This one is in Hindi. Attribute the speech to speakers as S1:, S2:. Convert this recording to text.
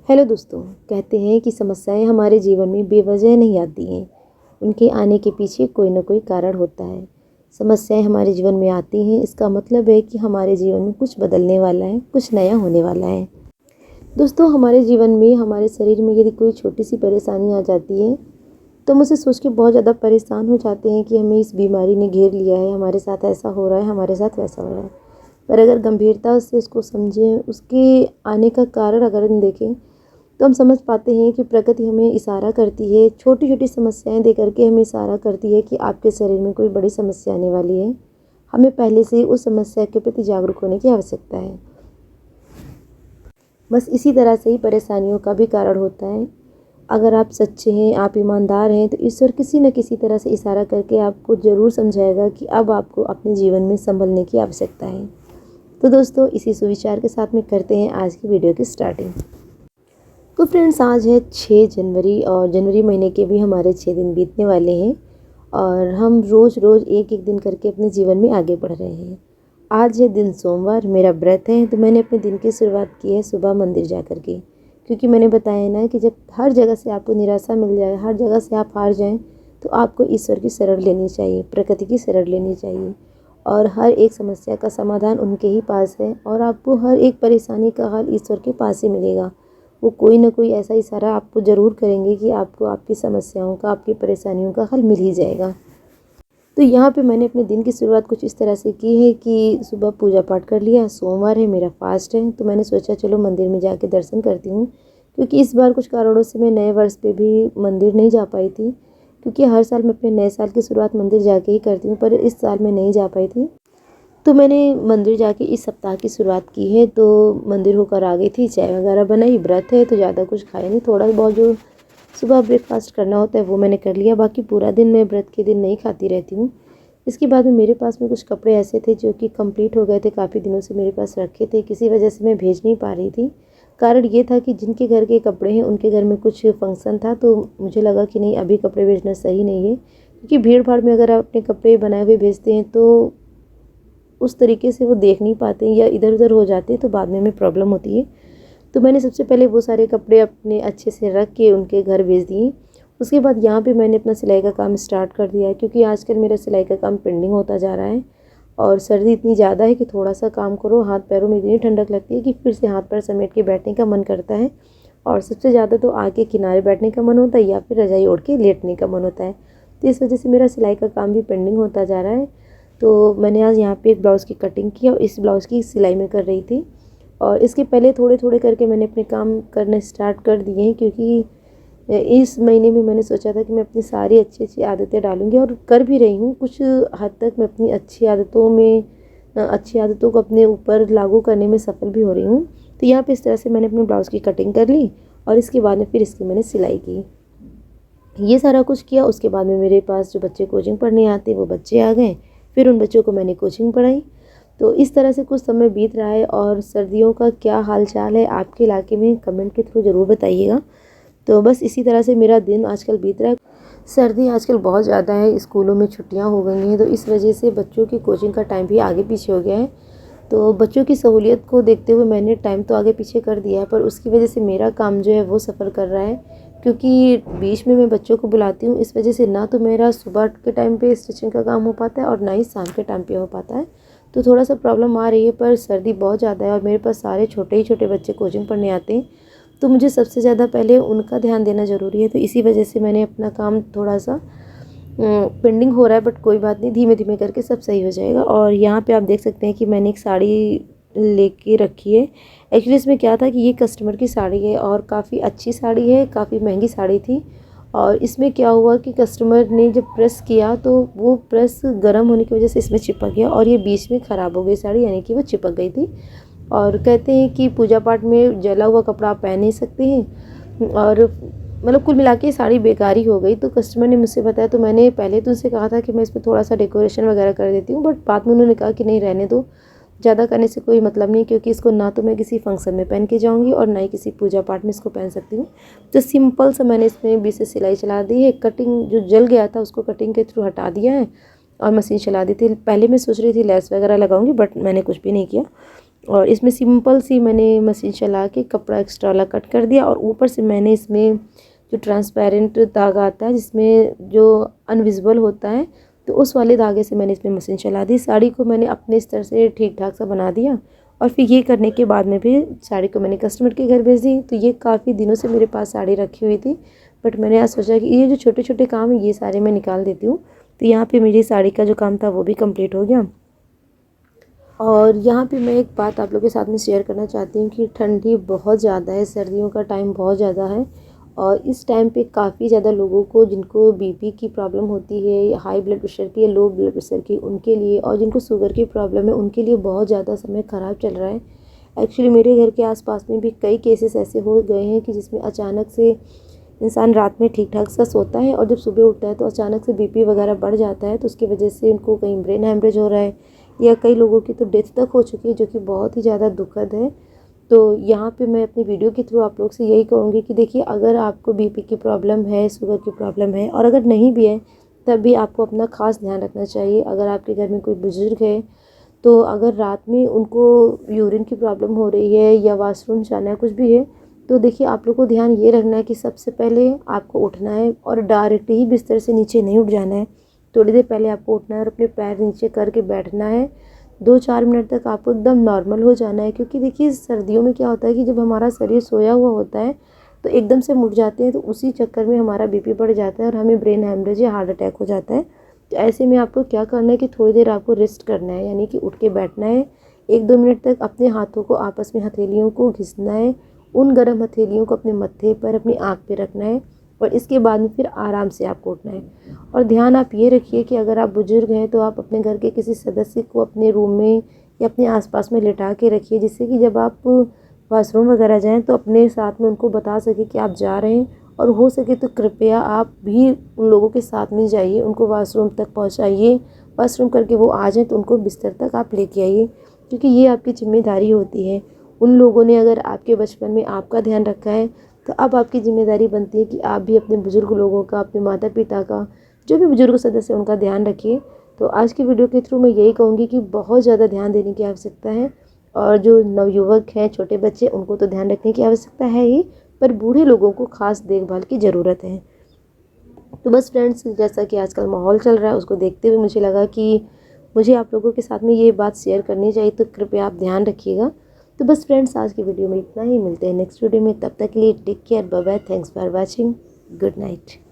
S1: हेलो दोस्तों। कहते हैं कि समस्याएं हमारे जीवन में बेवजह नहीं आती हैं। उनके आने के पीछे कोई ना कोई कारण होता है। समस्याएं हमारे जीवन में आती हैं, इसका मतलब है कि हमारे जीवन में कुछ बदलने वाला है, कुछ नया होने वाला है। दोस्तों, हमारे जीवन में, हमारे शरीर में यदि कोई छोटी सी परेशानी आ जाती है तो हम उसे सोच के बहुत ज़्यादा परेशान हो जाते हैं कि हमें इस बीमारी ने घेर लिया है, हमारे साथ ऐसा हो रहा है, हमारे साथ वैसा हो रहा है। पर अगर गंभीरता से इसको समझें, उसके आने का कारण अगर हम देखें, तो हम समझ पाते हैं कि प्रकृति हमें इशारा करती है, छोटी छोटी समस्याएं दे करके हमें इशारा करती है कि आपके शरीर में कोई बड़ी समस्या आने वाली है। हमें पहले से ही उस समस्या के प्रति जागरूक होने की आवश्यकता है। बस इसी तरह से ही परेशानियों का भी कारण होता है। अगर आप सच्चे हैं, आप ईमानदार हैं, तो ईश्वर किसी न किसी तरह से इशारा करके आपको ज़रूर समझाएगा कि अब आपको अपने जीवन में संभलने की आवश्यकता है। तो दोस्तों, इसी सुविचार के साथ में करते हैं आज की वीडियो की स्टार्टिंग। तो फ्रेंड्स, आज है 6 जनवरी और जनवरी महीने के भी हमारे 6 दिन बीतने वाले हैं और हम रोज़ रोज़ एक एक दिन करके अपने जीवन में आगे बढ़ रहे हैं। आज है दिन सोमवार, मेरा व्रत है, तो मैंने अपने दिन की शुरुआत की है सुबह मंदिर जा कर के। क्योंकि मैंने बताया ना कि जब हर जगह से आपको निराशा मिल जाए, हर जगह से आप हार जाएं, तो आपको ईश्वर की शरण लेनी चाहिए, प्रकृति की शरण लेनी चाहिए। और हर एक समस्या का समाधान उनके ही पास है और आपको हर एक परेशानी का हल ईश्वर के पास ही मिलेगा। वो कोई ना कोई ऐसा इशारा आपको ज़रूर करेंगे कि आपको आपकी समस्याओं का, आपकी परेशानियों का हल मिल ही जाएगा। तो यहाँ पे मैंने अपने दिन की शुरुआत कुछ इस तरह से की है कि सुबह पूजा पाठ कर लिया। सोमवार है, मेरा फास्ट है, तो मैंने सोचा चलो मंदिर में जाके दर्शन करती हूँ। क्योंकि इस बार कुछ कारणों से मैं नए वर्ष पे भी मंदिर नहीं जा पाई थी। क्योंकि हर साल मैं अपने नए साल की शुरुआत मंदिर जाके ही करती हूँ, पर इस साल मैं नहीं जा पाई थी। तो मैंने मंदिर जाके इस सप्ताह की शुरुआत की है। तो मंदिर होकर आ गई थी, चाय वगैरह बनाई, व्रत है तो ज़्यादा कुछ खाया नहीं, थोड़ा बहुत जो सुबह ब्रेकफास्ट करना होता है वो मैंने कर लिया। बाकी पूरा दिन मैं व्रत के दिन नहीं खाती रहती हूँ। इसके बाद में मेरे पास में कुछ कपड़े ऐसे थे जो कि कंप्लीट हो गए थे, काफ़ी दिनों से मेरे पास रखे थे, किसी वजह से मैं भेज नहीं पा रही थी। कारण ये था कि जिनके घर के कपड़े हैं उनके घर में कुछ फंक्शन था, तो मुझे लगा कि नहीं, अभी कपड़े भेजना सही नहीं है। क्योंकि भीड़ भाड़ में अगर आप अपने कपड़े बनाए हुए भेजते हैं तो उस तरीके से वो देख नहीं पाते या इधर उधर हो जाते हैं, तो बाद में हमें प्रॉब्लम होती है। तो मैंने सबसे पहले वो सारे कपड़े अपने अच्छे से रख के उनके घर भेज दिए। उसके बाद यहाँ पे मैंने अपना सिलाई का काम स्टार्ट कर दिया है। क्योंकि आजकल मेरा सिलाई का काम पेंडिंग होता जा रहा है और सर्दी इतनी ज़्यादा है कि थोड़ा सा काम करो, हाथ पैरों में इतनी ठंडक लगती है कि फिर से हाथ पैर समेट के बैठने का मन करता है। और सबसे ज़्यादा तो आगे किनारे बैठने का मन होता है या फिर रजाई ओढ़ के लेटने का मन होता है। तो इस वजह से मेरा सिलाई का काम भी पेंडिंग होता जा रहा है। तो मैंने आज यहाँ पे एक ब्लाउज़ की कटिंग की और इस ब्लाउज़ की सिलाई में कर रही थी। और इसके पहले थोड़े थोड़े करके मैंने अपने काम करने स्टार्ट कर दिए हैं। क्योंकि इस महीने में मैंने सोचा था कि मैं अपनी सारी अच्छी अच्छी आदतें डालूंगी और कर भी रही हूँ। कुछ हद तक मैं अपनी अच्छी आदतों को अपने ऊपर लागू करने में सफल भी हो रही हूँ। तो यहाँ पे इस तरह से मैंने अपने ब्लाउज़ की कटिंग कर ली और इसके बाद में फिर इसकी मैंने सिलाई की। ये सारा कुछ किया। उसके बाद में मेरे पास जो बच्चे कोचिंग पढ़ने आते वो बच्चे आ गए, फिर उन बच्चों को मैंने कोचिंग पढ़ाई। तो इस तरह से कुछ समय बीत रहा है। और सर्दियों का क्या हाल चाल है आपके इलाके में, कमेंट के थ्रू ज़रूर बताइएगा। तो बस इसी तरह से मेरा दिन आजकल बीत रहा है। सर्दी आजकल बहुत ज़्यादा है, स्कूलों में छुट्टियां हो गई हैं, तो इस वजह से बच्चों की कोचिंग का टाइम भी आगे पीछे हो गया है। तो बच्चों की सहूलियत को देखते हुए मैंने टाइम तो आगे पीछे कर दिया है, पर उसकी वजह से मेरा काम जो है वो सफ़र कर रहा है। क्योंकि बीच में मैं बच्चों को बुलाती हूँ, इस वजह से ना तो मेरा सुबह के टाइम पे स्टिचिंग का काम हो पाता है और ना ही शाम के टाइम पे हो पाता है। तो थोड़ा सा प्रॉब्लम आ रही है। पर सर्दी बहुत ज़्यादा है और मेरे पास सारे छोटे ही छोटे बच्चे कोचिंग पढ़ने आते हैं, तो मुझे सबसे ज़्यादा पहले उनका ध्यान देना ज़रूरी है। तो इसी वजह से मैंने अपना काम थोड़ा सा पेंडिंग हो रहा है, बट कोई बात नहीं, धीमे धीमे करके सब सही हो जाएगा। और यहाँ पे आप देख सकते हैं कि मैंने एक साड़ी लेके रखी है। एक्चुअली इसमें क्या था कि ये कस्टमर की साड़ी है और काफ़ी अच्छी साड़ी है, काफ़ी महंगी साड़ी थी। और इसमें क्या हुआ कि कस्टमर ने जब प्रेस किया तो वो प्रेस गर्म होने की वजह से इसमें चिपक गया और ये बीच में ख़राब हो गई साड़ी, यानी कि वो चिपक गई थी। और कहते हैं कि पूजा पाठ में जला हुआ कपड़ा आप पहन नहीं सकते हैं। और मतलब कुल मिला के साड़ी बेकार ही हो गई। तो कस्टमर ने मुझसे बताया, तो मैंने पहले तो उनसे कहा था कि मैं इस पर थोड़ा सा डेकोरेशन वगैरह कर देती हूँ, बट बाद में उन्होंने कहा कि नहीं, रहने दो, ज़्यादा करने से कोई मतलब नहीं, क्योंकि इसको ना तो मैं किसी फंक्शन में पहन के जाऊँगी और ना ही किसी पूजा पाठ में इसको पहन सकती हूँ। तो सिंपल सा मैंने इसमें बीच से सिलाई चला दी है। कटिंग जो जल गया था उसको कटिंग के थ्रू हटा दिया है और मशीन चला दी थी। पहले मैं सोच रही थी लेस वगैरह लगाऊंगी, बट मैंने कुछ भी नहीं किया। और इसमें सिंपल सी मैंने मशीन चला के कपड़ा एक्स्ट्रा वाला कट कर दिया, और ऊपर से मैंने इसमें जो ट्रांसपेरेंट धागा आता है जिसमें जो अनविजिबल होता है, तो उस वाले धागे से मैंने इसमें मशीन चला दी। साड़ी को मैंने अपने स्तर से ठीक ठाक सा बना दिया, और फिर ये करने के बाद में फिर साड़ी को मैंने कस्टमर के घर भेज दी। तो ये काफ़ी दिनों से मेरे पास साड़ी रखी हुई थी, बट मैंने आज सोचा कि ये जो छोटे छोटे काम है ये सारे मैं निकाल देती हूँ। तो यहाँ पे मेरी साड़ी का जो काम था वो भी कंप्लीट हो गया। और यहाँ पे मैं एक बात आप लोगों के साथ में शेयर करना चाहती हूँ कि ठंडी बहुत ज़्यादा है, सर्दियों का टाइम बहुत ज़्यादा है, और इस टाइम पे काफ़ी ज़्यादा लोगों को जिनको बीपी की प्रॉब्लम होती है, या हाई ब्लड प्रेशर की या लो ब्लड प्रेशर की, उनके लिए, और जिनको शुगर की प्रॉब्लम है उनके लिए बहुत ज़्यादा समय ख़राब चल रहा है। एक्चुअली मेरे घर के आसपास में भी कई केसेस ऐसे हो गए हैं कि जिसमें अचानक से इंसान रात में ठीक ठाक सा सोता है और जब सुबह उठता है तो अचानक से बीपी वगैरह बढ़ जाता है, तो उसकी वजह से उनको कहीं ब्रेन हैमरेज हो रहा है, या कई लोगों की तो डेथ तक हो चुकी है, जो कि बहुत ही ज़्यादा दुखद है। तो यहाँ पे मैं अपनी वीडियो के थ्रू आप लोग से यही कहूँगी कि देखिए, अगर आपको बीपी की प्रॉब्लम है, शुगर की प्रॉब्लम है, और अगर नहीं भी है तब भी आपको अपना ख़ास ध्यान रखना चाहिए। अगर आपके घर में कोई बुज़ुर्ग है तो अगर रात में उनको यूरिन की प्रॉब्लम हो रही है या वॉशरूम जाना है, कुछ भी है, तो देखिए आप लोग को ध्यान ये रखना है कि सबसे पहले आपको उठना है और डायरेक्ट ही बिस्तर से नीचे नहीं उठ जाना है। थोड़ी देर पहले आपको उठना है और अपने पैर नीचे करके बैठना है। 2-4 मिनट तक आपको एकदम नॉर्मल हो जाना है, क्योंकि देखिए सर्दियों में क्या होता है कि जब हमारा शरीर सोया हुआ होता है तो एकदम से मुड़ जाते हैं, तो उसी चक्कर में हमारा बीपी बढ़ जाता है और हमें ब्रेन हैमरेज या हार्ट अटैक हो जाता है। तो ऐसे में आपको क्या करना है कि थोड़ी देर आपको रेस्ट करना है, यानी कि उठ के बैठना है। 1-2 मिनट तक अपने हाथों को आपस में हथेलियों को घिसना है, उन गर्म हथेलियों को अपने मत्थे पर, अपनी आँख पे रखना है, और इसके बाद में फिर आराम से आपको उठना है। और ध्यान आप ये रखिए कि अगर आप बुजुर्ग हैं तो आप अपने घर के किसी सदस्य को अपने रूम में या अपने आसपास में लिटा के रखिए, जिससे कि जब आप वॉशरूम वगैरह जाएँ तो अपने साथ में उनको बता सके कि आप जा रहे हैं, और हो सके तो कृपया आप भी उन लोगों के साथ में जाइए, उनको वॉशरूम तक पहुंचाइए। वॉशरूम करके वो आ जाएँ तो उनको बिस्तर तक आप लेके आइए, क्योंकि ये आपकी जिम्मेदारी होती है। उन लोगों ने अगर आपके बचपन में आपका ध्यान रखा है, तो अब आपकी जिम्मेदारी बनती है कि आप भी अपने बुज़ुर्ग लोगों का, अपने माता पिता का, जो भी बुज़ुर्ग सदस्य हैं उनका ध्यान रखिए। तो आज की वीडियो के थ्रू मैं यही कहूँगी कि बहुत ज़्यादा ध्यान देने की आवश्यकता है, और जो नवयुवक हैं, छोटे बच्चे, उनको तो ध्यान रखने की आवश्यकता है ही, पर बूढ़े लोगों को खास देखभाल की ज़रूरत है। तो बस फ्रेंड्स, जैसा कि आजकल माहौल चल रहा है उसको देखते हुए मुझे लगा कि मुझे आप लोगों के साथ में ये बात शेयर करनी चाहिए, तो कृपया आप ध्यान रखिएगा। तो बस फ्रेंड्स, आज की वीडियो में इतना ही। मिलते हैं नेक्स्ट वीडियो में, तब तक के लिए take care, bye bye, thanks for watching, good night.